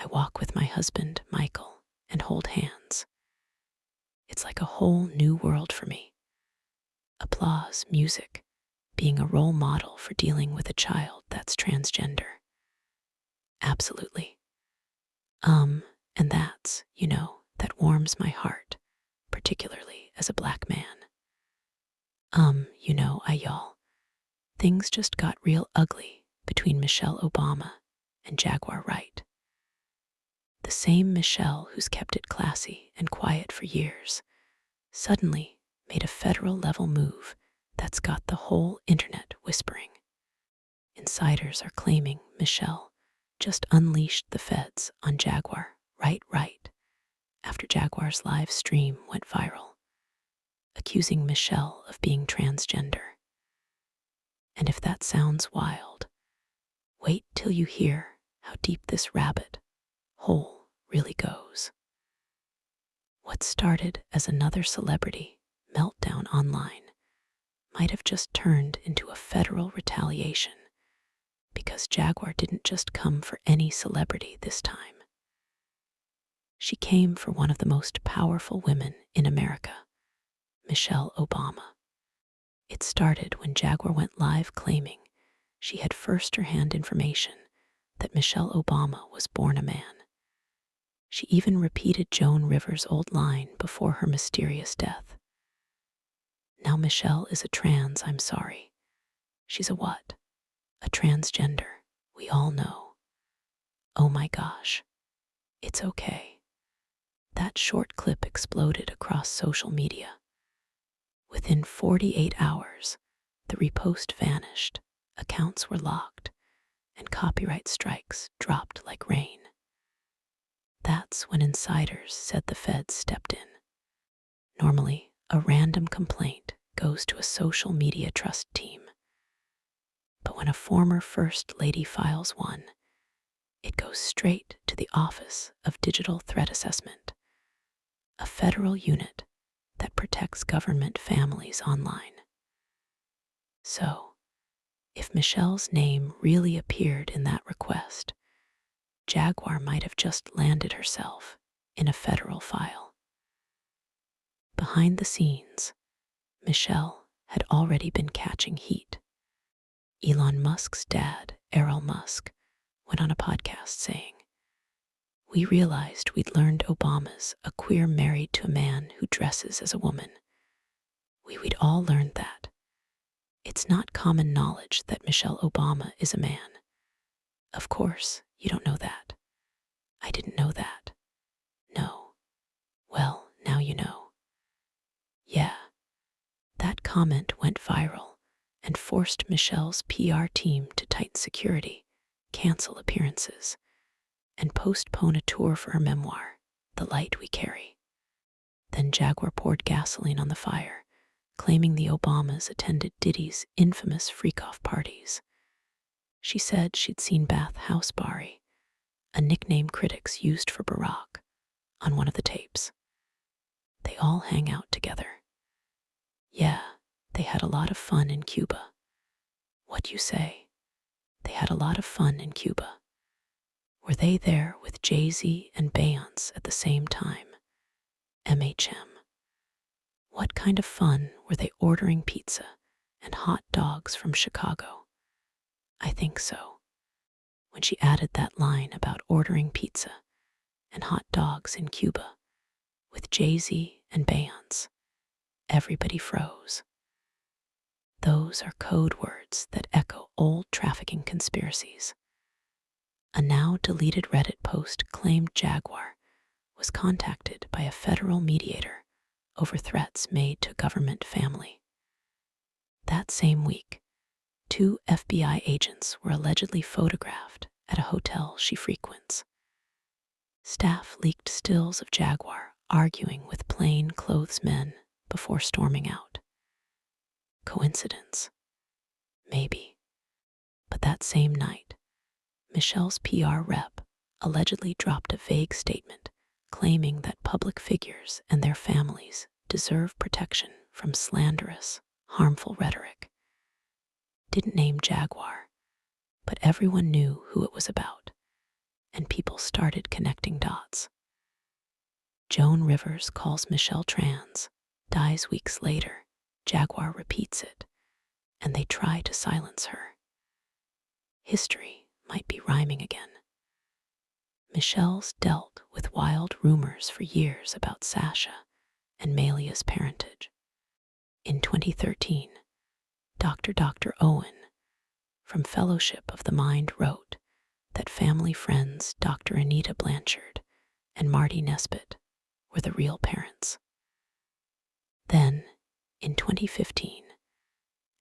I walk with my husband, Michael, and hold hands. It's like a whole new world for me. Applause, music, being a role model for dealing with a child that's transgender. Absolutely. And that warms my heart, particularly as a black man. Y'all, things just got real ugly between Michelle Obama and Jaguar Wright. The same Michelle who's kept it classy and quiet for years suddenly made a federal level move that's got the whole internet whispering. Insiders are claiming Michelle just unleashed the feds on Jaguar Wright after Jaguar's live stream went viral, accusing Michelle of being transgender. And if that sounds wild, wait till you hear how deep this rabbit hole really goes. What started as another celebrity meltdown online might have just turned into a federal retaliation because Jaguar didn't just come for any celebrity this time. She came for one of the most powerful women in America, Michelle Obama. It started when Jaguar went live claiming she had first-hand information that Michelle Obama was born a man. She even repeated Joan Rivers' old line before her mysterious death. Now Michelle is a trans, I'm sorry. She's a what? A transgender, we all know. Oh my gosh, it's okay. That short clip exploded across social media. Within 48 hours, the repost vanished, accounts were locked, and copyright strikes dropped like rain. That's when insiders said the feds stepped in. Normally, a random complaint goes to a social media trust team. But when a former First Lady files one, it goes straight to the Office of Digital Threat Assessment, a federal unit that protects government families online. So, if Michelle's name really appeared in that request, Jaguar might have just landed herself in a federal file. Behind the scenes, Michelle had already been catching heat. Elon Musk's dad, Errol Musk, went on a podcast saying, "We realized we'd learned Obama's a queer married to a man who dresses as a woman. We'd all learned that. It's not common knowledge that Michelle Obama is a man. Of course, you don't know that. I didn't know that. No. Well, now you know." Yeah, that comment went viral and forced Michelle's PR team to tighten security, cancel appearances, and postpone a tour for her memoir, The Light We Carry. Then Jaguar poured gasoline on the fire, claiming the Obamas attended Diddy's infamous freak-off parties. She said she'd seen Bath House Bari, a nickname critics used for Barack, on one of the tapes. They all hang out together. Yeah, they had a lot of fun in Cuba. What you say? They had a lot of fun in Cuba. Were they there with Jay-Z and Beyonce at the same time? MHM. What kind of fun were they ordering pizza and hot dogs from Chicago? I think so. When she added that line about ordering pizza and hot dogs in Cuba with Jay-Z and Beyonce, everybody froze. Those are code words that echo old trafficking conspiracies. A now deleted Reddit post claimed Jaguar was contacted by a federal mediator over threats made to a government family. That same week, 2 FBI agents were allegedly photographed at a hotel she frequents. Staff leaked stills of Jaguar arguing with plain-clothes men before storming out. Coincidence? Maybe. But that same night, Michelle's PR rep allegedly dropped a vague statement claiming that public figures and their families deserve protection from slanderous, harmful rhetoric. Didn't name Jaguar, but everyone knew who it was about. and people started connecting dots. Joan Rivers calls Michelle trans, dies weeks later, Jaguar repeats it, and they try to silence her. History might be rhyming again. Michelle's dealt with wild rumors for years about Sasha and Malia's parentage. In 2013, Dr. Owen from Fellowship of the Mind wrote that family friends Dr. Anita Blanchard and Marty Nesbitt were the real parents. Then, in 2015,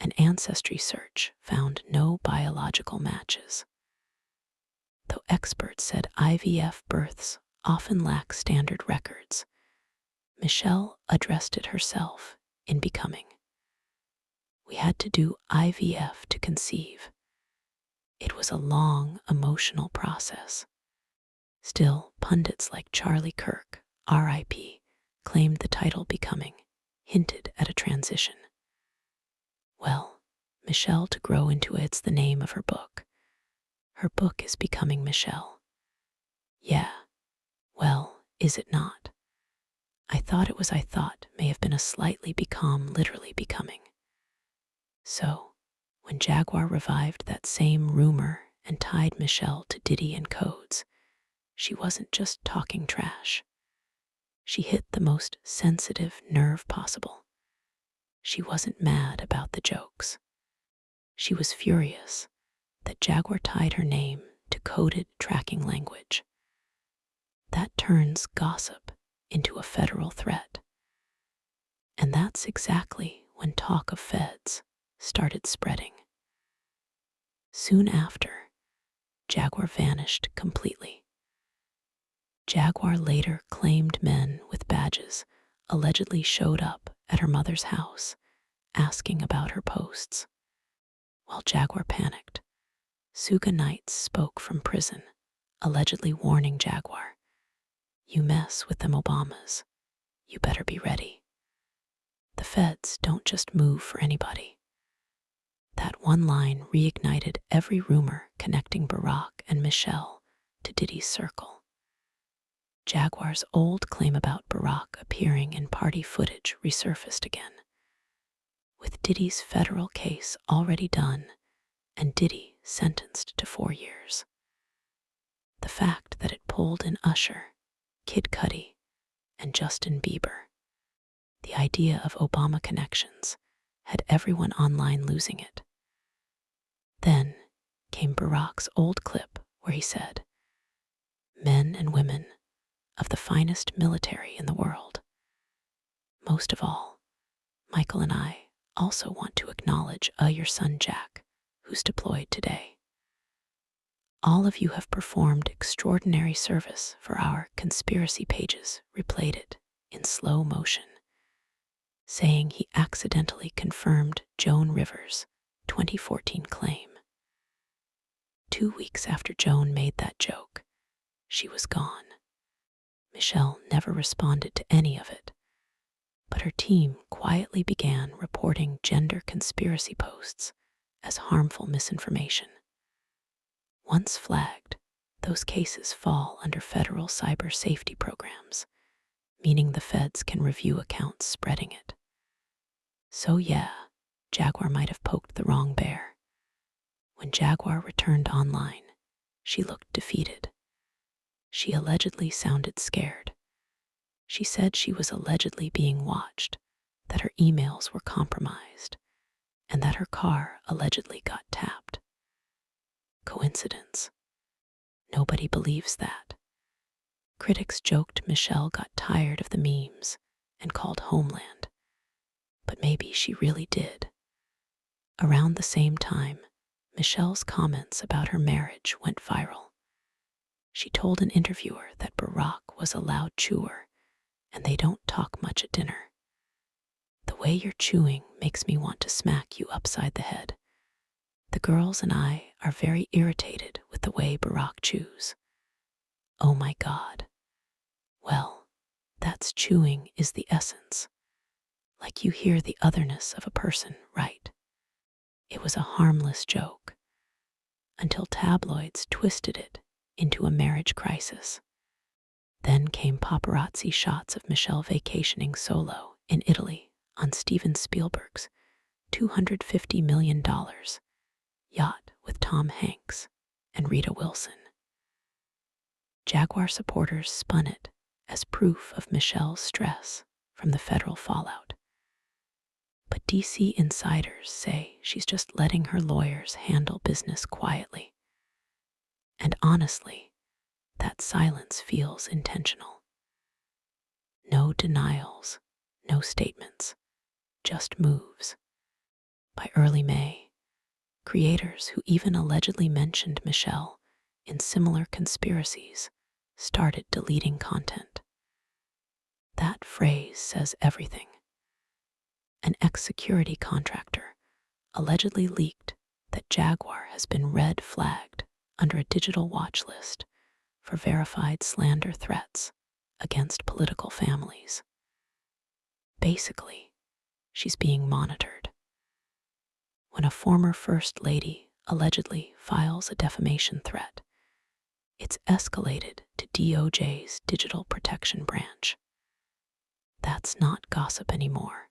an ancestry search found no biological matches. Though experts said IVF births often lack standard records, Michelle addressed it herself in Becoming. We had to do IVF to conceive. It was a long, emotional process. Still, pundits like Charlie Kirk, R.I.P., claimed the title Becoming hinted at a transition. Well, Michelle to grow into it's the name of her book. Her book is Becoming Michelle. Yeah, well, is it not? I thought may have been a slightly become, literally becoming. So, when Jaguar revived that same rumor and tied Michelle to Diddy and Codes, she wasn't just talking trash. She hit the most sensitive nerve possible. She wasn't mad about the jokes. She was furious that Jaguar tied her name to coded tracking language. That turns gossip into a federal threat. And that's exactly when talk of feds started spreading. Soon after, Jaguar vanished completely. Jaguar later claimed men with badges allegedly showed up at her mother's house asking about her posts. While Jaguar panicked, Suga Knights spoke from prison, allegedly warning Jaguar, "You mess with them Obamas, you better be ready. The feds don't just move for anybody." That one line reignited every rumor connecting Barack and Michelle to Diddy's circle. Jaguar's old claim about Barack appearing in party footage resurfaced again. With Diddy's federal case already done and Diddy sentenced to 4 years. The fact that it pulled in Usher, Kid Cudi, and Justin Bieber, the idea of Obama connections, had everyone online losing it. Then came Barack's old clip where he said, "Men and women of the finest military in the world. Most of all, Michael and I also want to acknowledge your son Jack, who's deployed today. All of you have performed extraordinary service for our conspiracy pages," replayed it in slow motion, saying he accidentally confirmed Joan Rivers' 2014 claim. 2 weeks after Joan made that joke, she was gone. Michelle never responded to any of it, but her team quietly began reporting gender conspiracy posts as harmful misinformation. Once flagged, those cases fall under federal cyber safety programs, meaning the feds can review accounts spreading it. So yeah, Jaguar might have poked the wrong bear. When Jaguar returned online, she looked defeated. She allegedly sounded scared. She said she was allegedly being watched, that her emails were compromised, and that her car allegedly got tapped. Coincidence? Nobody believes that. Critics joked Michelle got tired of the memes and called Homeland, but maybe she really did. Around the same time, Michelle's comments about her marriage went viral. She told an interviewer that Barack was a loud chewer and they don't talk much at dinner. "The way you're chewing makes me want to smack you upside the head. The girls and I are very irritated with the way Barack chews." Oh my God. Well, that's chewing is the essence. Like you hear the otherness of a person, right? It was a harmless joke, until tabloids twisted it into a marriage crisis. Then came paparazzi shots of Michelle vacationing solo in Italy on Steven Spielberg's $250 million yacht with Tom Hanks and Rita Wilson. Jaguar supporters spun it as proof of Michelle's stress from the federal fallout. But DC insiders say she's just letting her lawyers handle business quietly. And honestly, that silence feels intentional. No denials, no statements, just moves. By early May, creators who even allegedly mentioned Michelle in similar conspiracies started deleting content. That phrase says everything. An ex-security contractor allegedly leaked that Jaguar has been red flagged under a digital watch list for verified slander threats against political families. Basically, she's being monitored. When a former First Lady allegedly files a defamation threat, it's escalated to DOJ's Digital Protection Branch. That's not gossip anymore.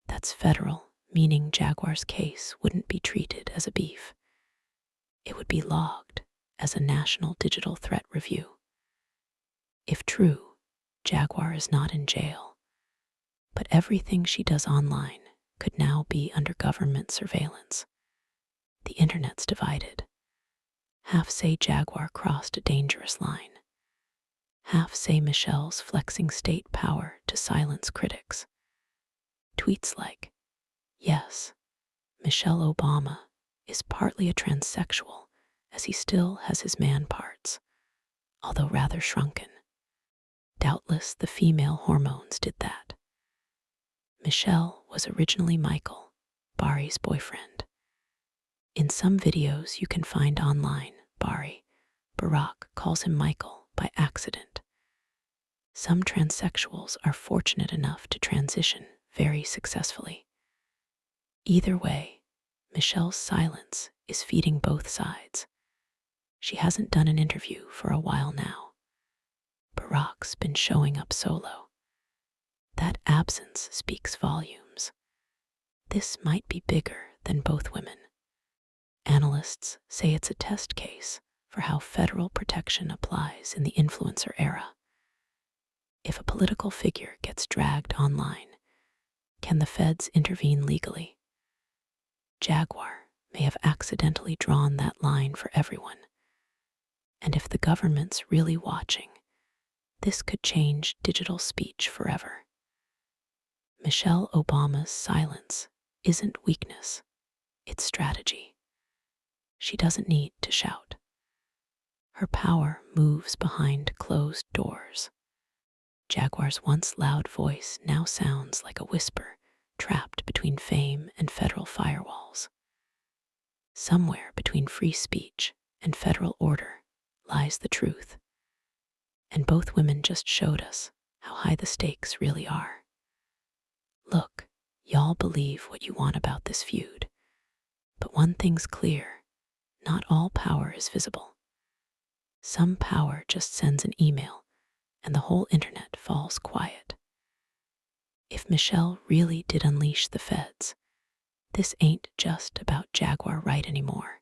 That's federal, meaning Jaguar's case wouldn't be treated as a beef. It would be logged as a national digital threat review. If true, Jaguar is not in jail, but everything she does online could now be under government surveillance. The internet's divided. Half say Jaguar crossed a dangerous line. Half say Michelle's flexing state power to silence critics. Tweets like, "Yes, Michelle Obama is partly a transsexual as he still has his man parts, although rather shrunken. Doubtless the female hormones did that. Michelle was originally Michael, Bari's boyfriend. In some videos you can find online, Barack calls him Michael by accident. Some transsexuals are fortunate enough to transition very successfully. Either way, Michelle's silence is feeding both sides. She hasn't done an interview for a while now. Barack's been showing up solo. That absence speaks volumes. This might be bigger than both women. Analysts say it's a test case for how federal protection applies in the influencer era. If a political figure gets dragged online, can the feds intervene legally? Jaguar may have accidentally drawn that line for everyone. And if the government's really watching, this could change digital speech forever. Michelle Obama's silence isn't weakness, it's strategy. She doesn't need to shout. Her power moves behind closed doors. Jaguar's once loud voice now sounds like a whisper trapped between fame and federal firewalls. Somewhere between free speech and federal order lies the truth. And both women just showed us how high the stakes really are. Look, y'all believe what you want about this feud. But one thing's clear, not all power is visible. Some power just sends an email and the whole internet falls quiet. If Michelle really did unleash the feds, this ain't just about Jaguar Wright anymore.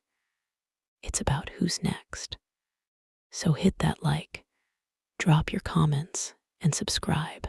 It's about who's next. So hit that like, drop your comments, and subscribe.